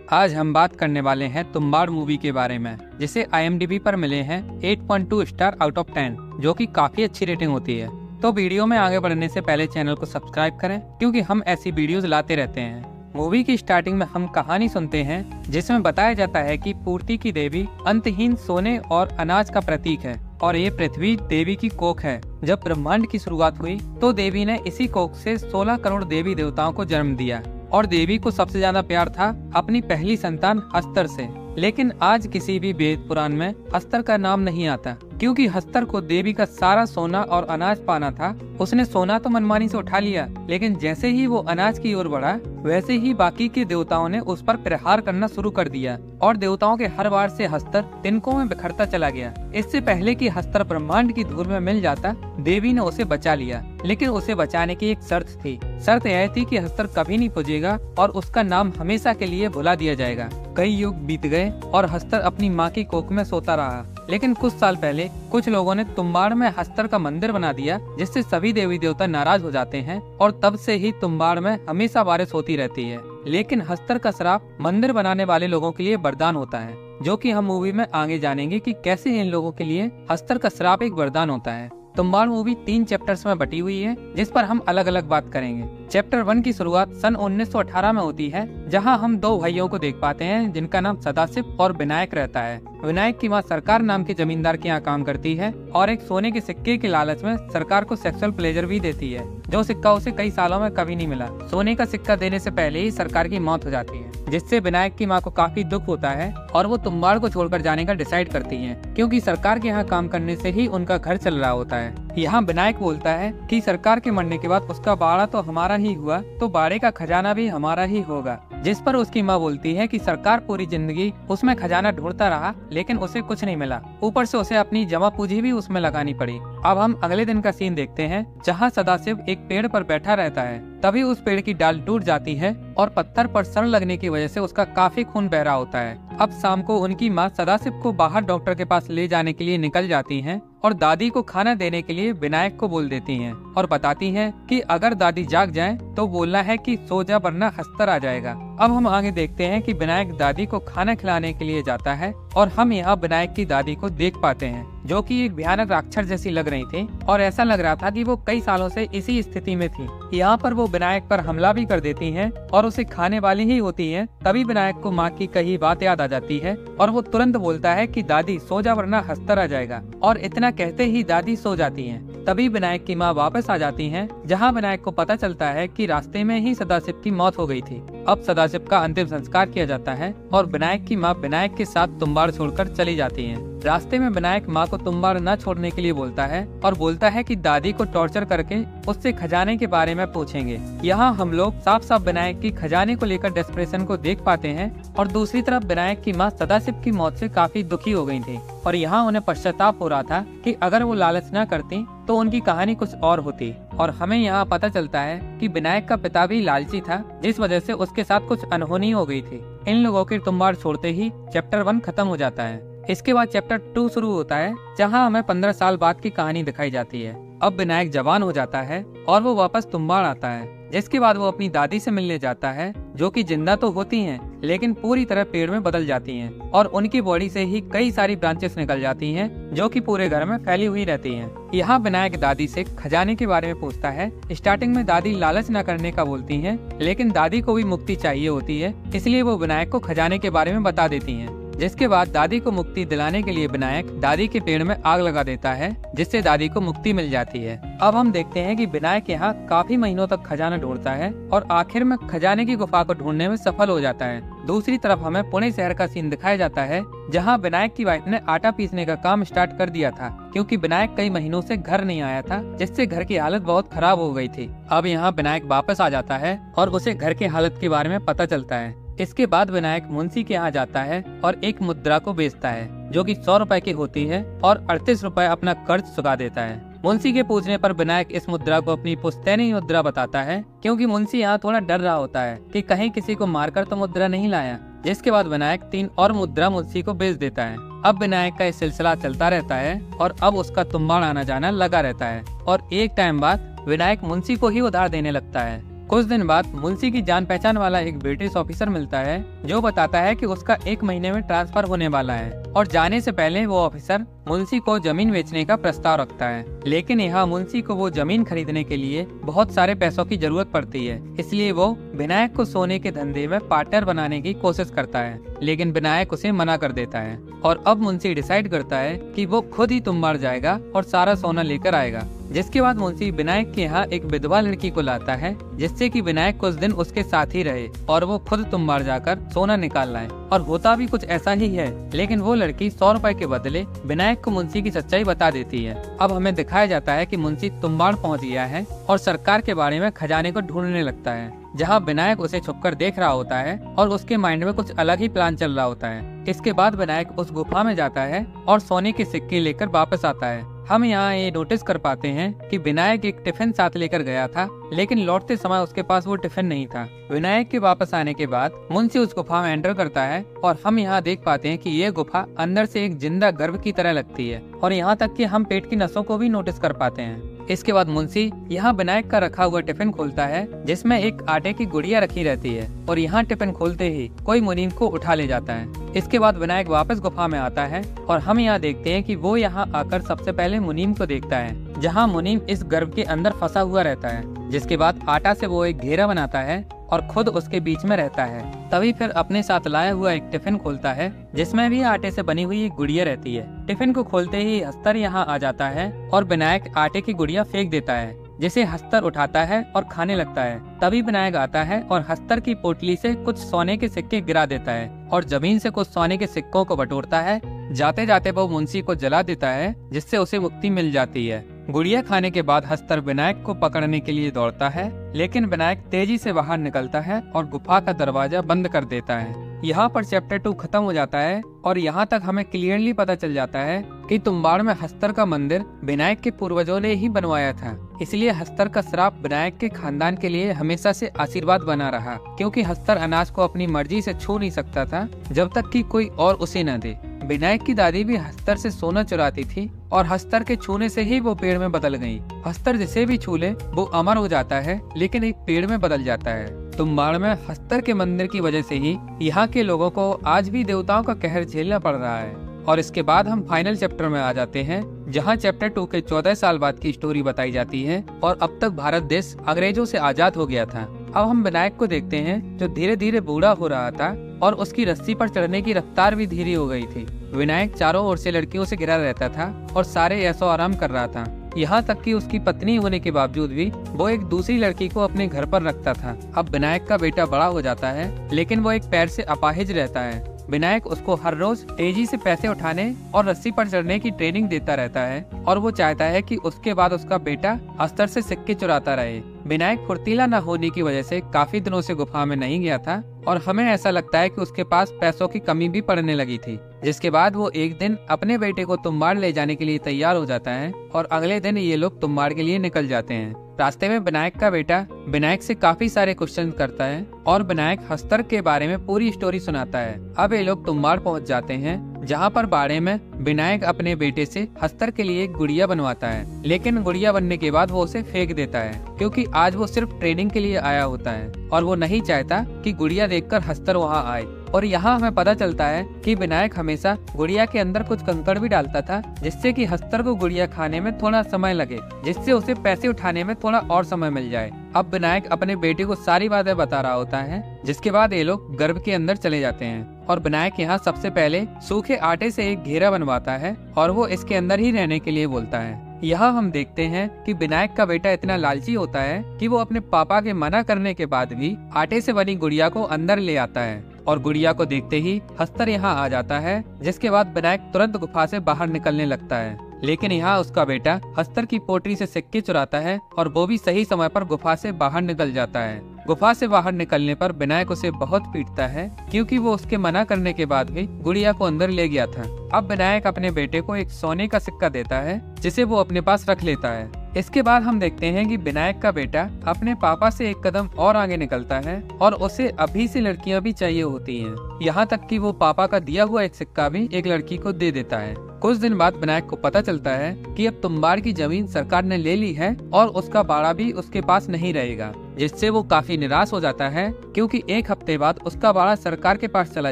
आज हम बात करने वाले हैं तुम्बाड़ मूवी के बारे में, जिसे IMDb पर मिले हैं 8.2 स्टार आउट ऑफ 10, जो कि काफी अच्छी रेटिंग होती है। तो वीडियो में आगे बढ़ने से पहले चैनल को सब्सक्राइब करें, क्योंकि हम ऐसी वीडियोस लाते रहते हैं। मूवी की स्टार्टिंग में हम कहानी सुनते हैं, जिसमें बताया जाता है कि पूर्ति की देवी अंतहीन सोने और अनाज का प्रतीक है और ये पृथ्वी देवी की कोख है। जब ब्रह्मांड की शुरुआत हुई तो देवी ने इसी कोख से 16 करोड़ देवी देवताओं को जन्म दिया और देवी को सबसे ज्यादा प्यार था अपनी पहली संतान हस्तर से। लेकिन आज किसी भी वेद पुराण में हस्तर का नाम नहीं आता, क्योंकि हस्तर को देवी का सारा सोना और अनाज पाना था। उसने सोना तो मनमानी से उठा लिया, लेकिन जैसे ही वो अनाज की ओर बढ़ा, वैसे ही बाकी के देवताओं ने उस पर प्रहार करना शुरू कर दिया और देवताओं के हर वार से हस्तर तिनकों में बिखरता चला गया। इससे पहले कि हस्तर ब्रह्मांड की धूल में मिल जाता, देवी ने उसे बचा लिया। लेकिन उसे बचाने की एक शर्त थी। शर्त यह थी कि हस्तर कभी नहीं पुजेगा और उसका नाम हमेशा के लिए भुला दिया जाएगा। कई युग बीत गए और हस्तर अपनी माँ की कोख में सोता रहा। लेकिन कुछ साल पहले कुछ लोगों ने तुम्बाड़ में हस्तर का मंदिर बना दिया, जिससे सभी देवी देवता नाराज हो जाते हैं और तब से ही तुम्बाड़ में हमेशा बारिश होती रहती है। लेकिन हस्तर का श्राप मंदिर बनाने वाले लोगों के लिए वरदान होता है, जो कि हम मूवी में आगे जानेंगे कि कैसे इन लोगों के लिए हस्तर का श्राप एक वरदान होता है। तुम्बाड़ मूवी 3 चैप्टर्स में बटी हुई है, जिस पर हम अलग अलग बात करेंगे। चैप्टर 1 की शुरुआत सन 1918 में होती है, जहां हम 2 भाइयों को देख पाते हैं, जिनका नाम सदाशिव और विनायक रहता है। विनायक की मां सरकार नाम के जमींदार के यहाँ काम करती है और एक सोने के सिक्के के लालच में सरकार को सेक्सुअल प्लेजर भी देती है, जो सिक्का उसे कई सालों में कभी नहीं मिला। सोने का सिक्का देने से पहले ही सरकार की मौत हो जाती है, जिससे विनायक की मां को काफी दुख होता है और वो तुम्बाड़ को छोड़कर जाने का डिसाइड करती है, क्योंकि सरकार के यहाँ काम करने से ही उनका घर चल रहा होता है। यहाँ विनायक बोलता है कि सरकार के मरने के बाद उसका बाड़ा तो हमारा ही हुआ, तो बाड़े का खजाना भी हमारा ही होगा। जिस पर उसकी माँ बोलती है कि सरकार पूरी जिंदगी उसमें खजाना ढूंढता रहा, लेकिन उसे कुछ नहीं मिला। ऊपर से उसे अपनी जमा पूंजी भी उसमें लगानी पड़ी। अब हम अगले दिन का सीन देखते हैं, जहाँ सदाशिव एक पेड़ पर बैठा रहता है। तभी उस पेड़ की डाल टूट जाती है और पत्थर पर सड़ लगने की वजह से उसका काफी खून बह रहा होता है। अब शाम को उनकी माँ सदाशिव को बाहर डॉक्टर के पास ले जाने के लिए निकल जाती हैं और दादी को खाना देने के लिए विनायक को बोल देती हैं और बताती हैं कि अगर दादी जाग जाएं तो बोलना है कि सो जा, वरना हस्तर आ जाएगा। अब हम आगे देखते हैं कि विनायक दादी को खाना खिलाने के लिए जाता है और हम यहाँ विनायक की दादी को देख पाते हैं, जो कि एक भयानक राक्षस जैसी लग रही थी और ऐसा लग रहा था कि वो कई सालों से इसी स्थिति में थी। यहाँ पर वो विनायक पर हमला भी कर देती हैं और उसे खाने वाली ही होती है। तभी विनायक को माँ की कही बात याद आ जाती है और वो तुरंत बोलता है कि दादी सो जा, वरना हस्तर आ जाएगा, और इतना कहते ही दादी सो जाती हैं। तभी विनायक की माँ वापस आ जाती हैं, जहाँ विनायक को पता चलता है कि रास्ते में ही सदाशिव की मौत हो गई थी। अब सदाशिव का अंतिम संस्कार किया जाता है और विनायक की माँ विनायक के साथ तुम्बाड़ छोड़कर चली जाती हैं। रास्ते में विनायक माँ को तुम्बाड़ न छोड़ने के लिए बोलता है और बोलता है कि दादी को टॉर्चर करके उससे खजाने के बारे में पूछेंगे। यहाँ हम लोग साफ साफ विनायक की खजाने को लेकर डेस्परेशन को देख पाते हैं और दूसरी तरफ विनायक की माँ सदाशिव की मौत से काफी दुखी हो गई थी और यहाँ उन्हें पश्चाताप हो रहा था कि अगर वो लालच न करती तो उनकी कहानी कुछ और होती। और हमें यहाँ पता चलता है कि विनायक का पिता भी लालची था, जिस वजह से उसके साथ कुछ अनहोनी हो गई थी। इन लोगों की तुम्बाड़ छोड़ते ही चैप्टर 1 खत्म हो जाता है। इसके बाद चैप्टर 2 शुरू होता है, जहाँ हमें 15 साल बाद की कहानी दिखाई जाती है। अब विनायक जवान हो जाता है और वो वापस तुम्बाड़ आता है, जिसके बाद वो अपनी दादी से मिलने जाता है, जो कि जिंदा तो होती हैं, लेकिन पूरी तरह पेड़ में बदल जाती हैं और उनकी बॉडी से ही कई सारी ब्रांचेस निकल जाती हैं, जो कि पूरे घर में फैली हुई रहती हैं। यहाँ विनायक दादी से खजाने के बारे में पूछता है। स्टार्टिंग में दादी लालच न करने का बोलती हैं, लेकिन दादी को भी मुक्ति चाहिए होती है, इसलिए वो विनायक को खजाने के बारे में बता देती हैं। जिसके बाद दादी को मुक्ति दिलाने के लिए विनायक दादी के पेड़ में आग लगा देता है, जिससे दादी को मुक्ति मिल जाती है। अब हम देखते हैं कि विनायक यहाँ काफी महीनों तक खजाना ढूंढता है और आखिर में खजाने की गुफा को ढूंढने में सफल हो जाता है। दूसरी तरफ हमें पुणे शहर का सीन दिखाया जाता है, जहाँ विनायक की वाइफ ने आटा पीसने का काम स्टार्ट कर दिया था, क्योंकि विनायक कई महीनों से घर नहीं आया था, जिससे घर की हालत बहुत खराब हो गई थी। अब यहाँ विनायक वापस आ जाता है और उसे घर की हालत के बारे में पता चलता है। इसके बाद विनायक मुंशी के यहाँ जाता है और एक मुद्रा को बेचता है, जो कि 100 रुपए की होती है, और 38 रुपए अपना कर्ज चुका देता है। मुंशी के पूछने पर विनायक इस मुद्रा को अपनी पुश्तैनी मुद्रा बताता है, क्योंकि मुंशी यहाँ थोड़ा डर रहा होता है कि कहीं किसी को मारकर तो मुद्रा नहीं लाया। जिसके बाद विनायक 3 और मुद्रा मुंशी को बेच देता है। अब विनायक का ये सिलसिला चलता रहता है और अब उसका तुम्बाड़ आना जाना लगा रहता है और एक टाइम बाद विनायक मुंशी को ही उधार देने लगता है। कुछ दिन बाद मुंशी की जान पहचान वाला एक ब्रिटिश ऑफिसर मिलता है जो बताता है कि उसका 1 महीने में ट्रांसफर होने वाला है, और जाने से पहले वो ऑफिसर मुंशी को जमीन बेचने का प्रस्ताव रखता है। लेकिन यहाँ मुंशी को वो जमीन खरीदने के लिए बहुत सारे पैसों की जरूरत पड़ती है, इसलिए वो विनायक को सोने के धंधे में पार्टनर बनाने की कोशिश करता है, लेकिन विनायक उसे मना कर देता है। और अब मुंशी डिसाइड करता है कि वो खुद ही तुम्बाड़ जाएगा और सारा सोना लेकर आएगा। जिसके बाद मुंशी विनायक के यहाँ एक विधवा लड़की को लाता है, जिससे कि विनायक कुछ दिन उसके साथ ही रहे और वो खुद तुम्बाड़ जाकर सोना निकाल लाए। और होता भी कुछ ऐसा ही है, लेकिन वो लड़की 100 रुपए के बदले विनायक को मुंशी की सच्चाई बता देती है। अब हमें दिखाया जाता है कि मुंशी तुम्बाड़ पहुंच गया है और सरकार के बारे में खजाने को ढूंढने लगता है, जहां विनायक उसे छुपकर देख रहा होता है और उसके माइंड में कुछ अलग ही प्लान चल रहा होता है। इसके बाद विनायक उस गुफा में जाता है और सोने के सिक्के लेकर वापस आता है। हम यहाँ ये नोटिस कर पाते हैं कि विनायक एक टिफिन साथ लेकर गया था, लेकिन लौटते समय उसके पास वो टिफिन नहीं था। विनायक के वापस आने के बाद मुंशी उस गुफा में एंटर करता है और हम यहाँ देख पाते हैं कि ये गुफा अंदर से एक जिंदा गर्भ की तरह लगती है, और यहाँ तक कि हम पेट की नसों को भी नोटिस कर पाते हैं। इसके बाद मुंशी यहाँ विनायक का रखा हुआ टिफिन खोलता है, जिसमें एक आटे की गुड़िया रखी रहती है, और यहाँ टिफिन खोलते ही कोई मुनीम को उठा ले जाता है। इसके बाद विनायक वापस गुफा में आता है और हम यहाँ देखते हैं कि वो यहाँ आकर सबसे पहले मुनीम को देखता है, जहाँ मुनीम इस गर्भ के अंदर फंसा हुआ रहता है। जिसके बाद आटा से वो एक घेरा बनाता है और खुद उसके बीच में रहता है। तभी फिर अपने साथ लाया हुआ एक टिफिन खोलता है, जिसमें भी आटे से बनी हुई एक गुड़िया रहती है। टिफिन को खोलते ही हस्तर यहाँ आ जाता है और विनायक आटे की गुड़िया फेंक देता है, जिसे हस्तर उठाता है और खाने लगता है। तभी विनायक आता है और हस्तर की पोटली से कुछ सोने के सिक्के गिरा देता है और जमीन से कुछ सोने के सिक्कों को बटोरता है। जाते जाते वो मुंशी को जला देता है, जिससे उसे मुक्ति मिल जाती है। गुड़िया खाने के बाद हस्तर विनायक को पकड़ने के लिए दौड़ता है, लेकिन विनायक तेजी से बाहर निकलता है और गुफा का दरवाजा बंद कर देता है। यहाँ पर चैप्टर 2 खत्म हो जाता है और यहाँ तक हमें क्लियरली पता चल जाता है कि तुम्बाड़ में हस्तर का मंदिर विनायक के पूर्वजों ने ही बनवाया था। इसलिए हस्तर का श्राप विनायक के खानदान के लिए हमेशा से आशीर्वाद बना रहा, क्योंकि हस्तर अनाज को अपनी मर्जी से छू नहीं सकता था जब तक कि कोई और उसे न दे। विनायक की दादी भी हस्तर से सोना चुराती थी और हस्तर के छूने से ही वो पेड़ में बदल गई। हस्तर जिसे भी छू ले वो अमर हो जाता है, लेकिन एक पेड़ में बदल जाता है। तुम्बाड़ में हस्तर के मंदिर की वजह से ही यहाँ के लोगों को आज भी देवताओं का कहर झेलना पड़ रहा है। और इसके बाद हम फाइनल चैप्टर में आ जाते हैं, जहाँ चैप्टर 2 के 14 साल बाद की स्टोरी बताई जाती है और अब तक भारत देश अंग्रेजों से आजाद हो गया था। अब हम विनायक को देखते हैं, जो धीरे धीरे बूढ़ा हो रहा था और उसकी रस्सी पर चढ़ने की रफ्तार भी धीरे हो गई थी। विनायक चारों ओर से लड़कियों से घिरा रहता था और सारे ऐशो आराम कर रहा था। यहाँ तक कि उसकी पत्नी होने के बावजूद भी वो एक दूसरी लड़की को अपने घर पर रखता था। अब विनायक का बेटा बड़ा हो जाता है, लेकिन वो एक पैर से अपाहिज रहता है। विनायक उसको हर रोज तेजी से पैसे उठाने और रस्सी पर चढ़ने की ट्रेनिंग देता रहता है और वो चाहता है कि उसके बाद उसका बेटा अस्तर से सिक्के चुराता रहे। विनायक फुर्तीला न होने की वजह से काफी दिनों से गुफा में नहीं गया था और हमें ऐसा लगता है कि उसके पास पैसों की कमी भी पड़ने लगी थी। जिसके बाद वो एक दिन अपने बेटे को तुम्बाड़ ले जाने के लिए तैयार हो जाता है और अगले दिन ये लोग तुम्बाड़ के लिए निकल जाते हैं। रास्ते में विनायक का बेटा विनायक से काफी सारे क्वेश्चन करता है और विनायक हस्तर के बारे में पूरी स्टोरी सुनाता है। अब ये लोग तुम्बाड़ पहुंच जाते हैं, जहां पर बाड़े में विनायक अपने बेटे से हस्तर के लिए एक गुड़िया बनवाता है, लेकिन गुड़िया बनने के बाद वो उसे फेंक देता है, क्योंकि आज वो सिर्फ ट्रेनिंग के लिए आया होता है और वो नहीं चाहता कि गुड़िया देखकर हस्तर वहाँ आए। और यहाँ हमें पता चलता है कि विनायक हमेशा गुड़िया के अंदर कुछ कंकड़ भी डालता था, जिससे कि हस्तर को गुड़िया खाने में थोड़ा समय लगे, जिससे उसे पैसे उठाने में थोड़ा और समय मिल जाए। अब विनायक अपने बेटे को सारी बातें बता रहा होता है, जिसके बाद ये लोग गर्भ के अंदर चले जाते हैं और विनायक यहाँ सबसे पहले सूखे आटे से एक घेरा बनवाता है और वो इसके अंदर ही रहने के लिए बोलता है। यहाँ हम देखते हैं कि विनायक का बेटा इतना लालची होता है कि वो अपने पापा के मना करने के बाद भी आटे से बनी गुड़िया को अंदर ले आता है और गुड़िया को देखते ही हस्तर यहाँ आ जाता है, जिसके बाद विनायक तुरंत गुफा से बाहर निकलने लगता है। लेकिन यहाँ उसका बेटा हस्तर की पोटली से सिक्के चुराता है और वो भी सही समय पर गुफा से बाहर निकल जाता है। गुफा से बाहर निकलने पर विनायक उसे बहुत पीटता है, क्योंकि वो उसके मना करने के बाद भी गुड़िया को अंदर ले गया था। अब विनायक अपने बेटे को एक सोने का सिक्का देता है, जिसे वो अपने पास रख लेता है। इसके बाद हम देखते हैं कि विनायक का बेटा अपने पापा से एक कदम और आगे निकलता है और उसे अभी से लड़कियां भी चाहिए होती हैं। यहाँ तक कि वो पापा का दिया हुआ एक सिक्का भी एक लड़की को दे देता है। कुछ दिन बाद विनायक को पता चलता है कि अब तुम्बाड़ की जमीन सरकार ने ले ली है और उसका बाड़ा भी उसके पास नहीं रहेगा। जिससे वो काफी निराश हो जाता है, क्योंकि एक हफ्ते बाद उसका बाड़ा सरकार के पास चला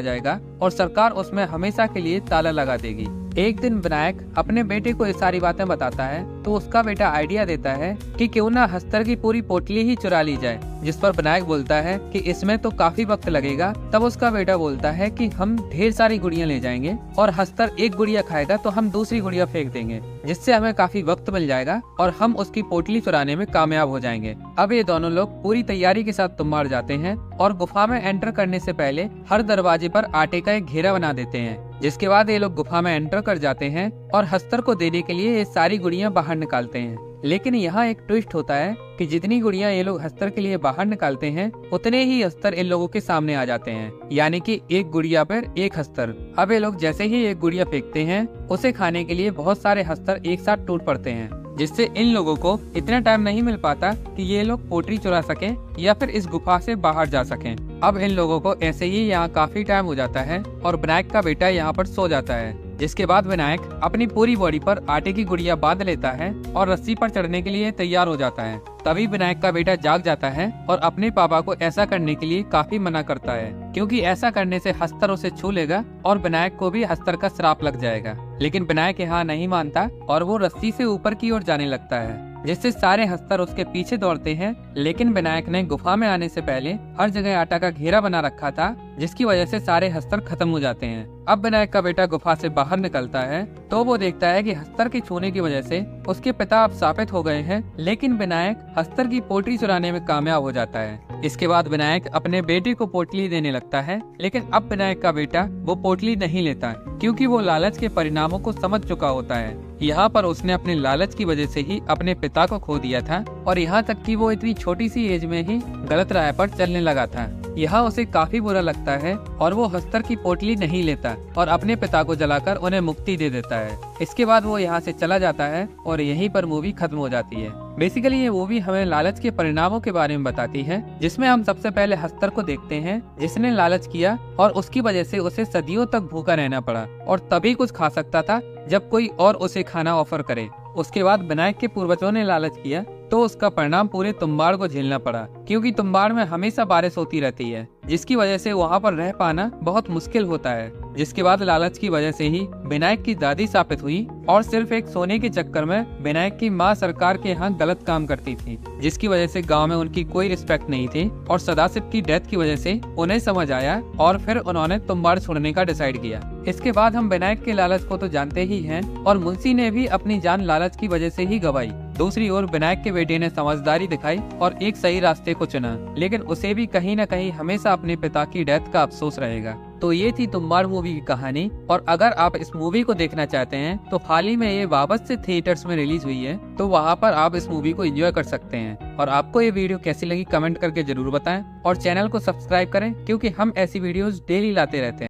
जाएगा और सरकार उसमें हमेशा के लिए ताला लगा देगी। एक दिन विनायक अपने बेटे को ये सारी बातें बताता है तो उसका बेटा आइडिया देता है कि क्यों ना हस्तर की पूरी पोटली ही चुरा ली जाए, जिस पर विनायक बोलता है कि इसमें तो काफी वक्त लगेगा। तब उसका बेटा बोलता है कि हम ढेर सारी गुड़ियां ले जाएंगे और हस्तर एक गुड़िया खाएगा तो हम दूसरी गुड़िया फेंक देंगे, जिससे हमें काफी वक्त मिल जाएगा और हम उसकी पोटली चुराने में कामयाब हो जाएंगे। अब ये दोनों लोग पूरी तैयारी के साथ तुम्बाड़ जाते हैं और गुफा में एंटर करने से पहले हर दरवाजे पर आटे का एक घेरा बना देते हैं। जिसके बाद ये लोग गुफा में एंटर कर जाते हैं और हस्तर को देने के लिए ये सारी गुड़ियां बाहर निकालते हैं। लेकिन यहाँ एक ट्विस्ट होता है कि जितनी गुड़ियां ये लोग हस्तर के लिए बाहर निकालते हैं उतने ही हस्तर इन लोगों के सामने आ जाते हैं, यानी कि एक गुड़िया पर एक हस्तर। अब ये लोग जैसे ही एक गुड़िया फेंकते हैं उसे खाने के लिए बहुत सारे हस्तर एक साथ टूट पड़ते हैं, जिससे इन लोगों को इतना टाइम नहीं मिल पाता कि ये लोग पोटली चुरा सकें या फिर इस गुफा से बाहर जा सकें। अब इन लोगों को ऐसे ही यहाँ काफी टाइम हो जाता है और विनायक का बेटा यहाँ पर सो जाता है। जिसके बाद विनायक अपनी पूरी बॉडी पर आटे की गुड़िया बांध लेता है और रस्सी पर चढ़ने के लिए तैयार हो जाता है। तभी विनायक का बेटा जाग जाता है और अपने पापा को ऐसा करने के लिए काफी मना करता है, क्योंकि ऐसा करने से हस्तर उसे छू लेगा और विनायक को भी हस्तर का श्राप लग जाएगा। लेकिन विनायक यहाँ नहीं मानता और वो रस्सी से ऊपर की ओर जाने लगता है, जिससे सारे हस्तर उसके पीछे दौड़ते हैं। लेकिन विनायक ने गुफा में आने से पहले हर जगह आटा का घेरा बना रखा था, जिसकी वजह से सारे हस्तर खत्म हो जाते हैं। अब विनायक का बेटा गुफा से बाहर निकलता है तो वो देखता है कि हस्तर के छूने की वजह से उसके पिता अब शापित हो गए हैं, लेकिन विनायक हस्तर की पोटली चुराने में कामयाब हो जाता है। इसके बाद विनायक अपने बेटे को पोटली देने लगता है, लेकिन अब विनायक का बेटा वो पोटली नहीं लेता, क्योंकि वो लालच के परिणामों को समझ चुका होता है। यहाँ पर उसने अपने लालच की वजह से ही अपने पिता को खो दिया था और यहाँ तक कि वो इतनी छोटी सी एज में ही गलत राह पर चलने लगा था। यहाँ उसे काफी बुरा लगता है और वो हस्तर की पोटली नहीं लेता और अपने पिता को जलाकर उन्हें मुक्ति दे देता है। इसके बाद वो यहाँ से चला जाता है और यहीं पर मूवी खत्म हो जाती है। बेसिकली ये मूवी हमें लालच के परिणामों के बारे में बताती है, जिसमें हम सबसे पहले हस्तर को देखते हैं जिसने लालच किया और उसकी वजह से उसे सदियों तक भूखा रहना पड़ा और तभी कुछ खा सकता था जब कोई और उसे खाना ऑफर करे। उसके बाद विनायक के पूर्वजों ने लालच किया तो उसका परिणाम पूरे तुम्बाड़ को झेलना पड़ा, क्योंकि तुम्बाड़ में हमेशा बारिश होती रहती है, जिसकी वजह से वहाँ पर रह पाना बहुत मुश्किल होता है। जिसके बाद लालच की वजह से ही विनायक की दादी शापित हुई और सिर्फ एक सोने के चक्कर में विनायक की माँ सरकार के यहाँ गलत काम करती थी, जिसकी वजह से गांव में उनकी कोई रिस्पेक्ट नहीं थी और सदाशिव की डेथ की वजह से उन्हें समझ आया और फिर उन्होंने तुम्बाड़ छोड़ने का डिसाइड किया। इसके बाद हम विनायक के लालच को तो जानते ही हैं और मुंशी ने भी अपनी जान लालच की वजह से ही गंवाई। दूसरी ओर विनायक के बेटे ने समझदारी दिखाई और एक सही रास्ते को चुना, लेकिन उसे भी कहीं न कहीं हमेशा अपने पिता की डेथ का अफसोस रहेगा। तो ये थी तुम्बाड़ मूवी की कहानी, और अगर आप इस मूवी को देखना चाहते हैं तो हाल ही में ये वापस से थिएटर्स में रिलीज हुई है, तो वहाँ पर आप इस मूवी को एंजॉय कर सकते हैं। और आपको ये वीडियो कैसी लगी कमेंट करके जरूर बताएं और चैनल को सब्सक्राइब करें, क्योंकि हम ऐसी वीडियोस डेली लाते रहते हैं।